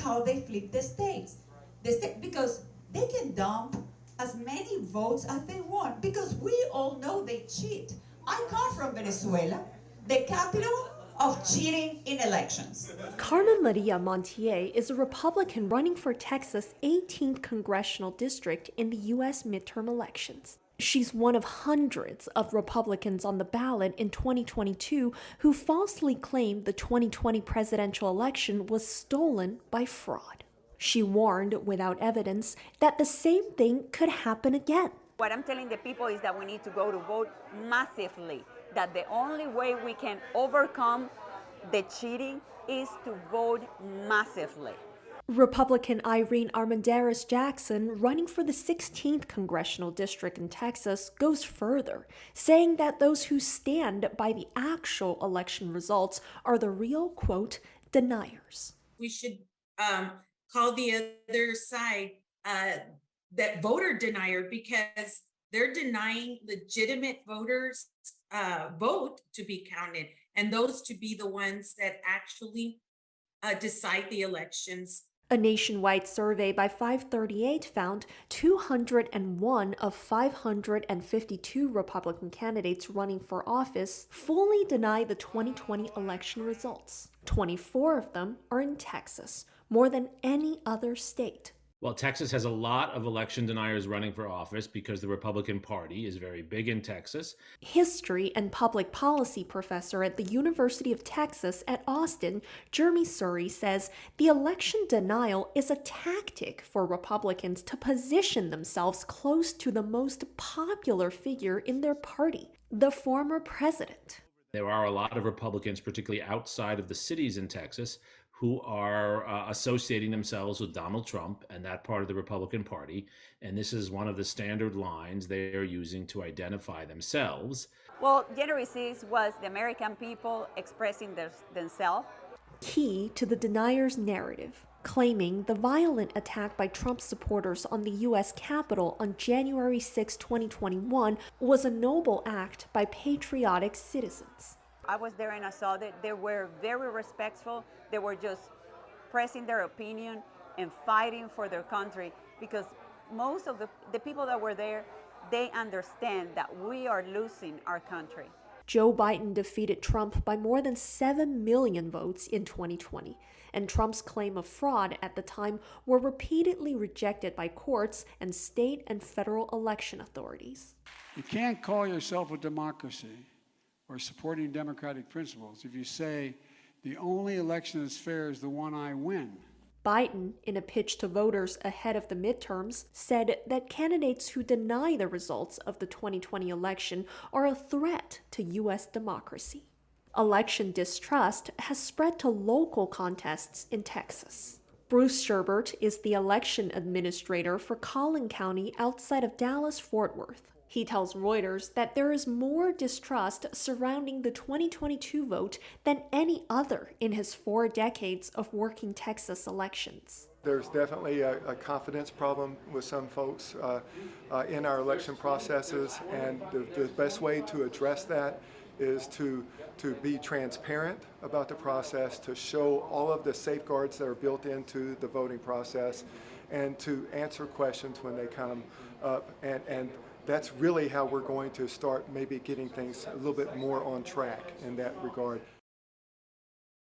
how they flip the states. Because they can dump as many votes as they want, because we all know they cheat. I come from Venezuela, the capital of cheating in elections. Carmen Maria Montiel is a Republican running for Texas' 18th congressional district in the U.S. midterm elections. She's one of hundreds of Republicans on the ballot in 2022 who falsely claimed the 2020 presidential election was stolen by fraud. She warned, without evidence, that the same thing could happen again. What I'm telling the people is that we need to go to vote massively, that the only way we can overcome the cheating is to vote massively. Republican Irene Armendariz Jackson, running for the 16th congressional district in Texas, goes further, saying that those who stand by the actual election results are the real, quote, deniers. We should call the other side that voter denier, because they're denying legitimate voters' vote to be counted, and those to be the ones that actually decide the elections. A nationwide survey by FiveThirtyEight found 201 of 552 Republican candidates running for office fully deny the 2020 election results. 24 of them are in Texas, more than any other state. Well, Texas has a lot of election deniers running for office because the Republican Party is very big in Texas. History and public policy professor at the University of Texas at Austin, Jeremy Surrey, says the election denial is a tactic for Republicans to position themselves close to the most popular figure in their party, the former president. There are a lot of Republicans, particularly outside of the cities in Texas, who are associating themselves with Donald Trump and that part of the Republican Party. And this is one of the standard lines they are using to identify themselves. Well, January 6th was the American people expressing themselves. Key to the deniers' narrative, claiming the violent attack by Trump supporters on the U.S. Capitol on January 6, 2021 was a noble act by patriotic citizens. I was there and I saw that they were very respectful. They were just pressing their opinion and fighting for their country, because most of the people that were there, they understand that we are losing our country. Joe Biden defeated Trump by more than 7 million votes in 2020, and Trump's claim of fraud at the time were repeatedly rejected by courts and state and federal election authorities. You can't call yourself a democracy or supporting democratic principles if you say the only election that's fair is the one I win. Biden, in a pitch to voters ahead of the midterms, said that candidates who deny the results of the 2020 election are a threat to U.S. democracy. Election distrust has spread to local contests in Texas. Bruce Sherbert is the election administrator for Collin County outside of Dallas-Fort Worth. He tells Reuters that there is more distrust surrounding the 2022 vote than any other in his 4 decades of working Texas elections. There's definitely a confidence problem with some folks in our election processes, and the best way to address that is to be transparent about the process, to show all of the safeguards that are built into the voting process, and to answer questions when they come up. And that's really how we're going to start maybe getting things a little bit more on track in that regard.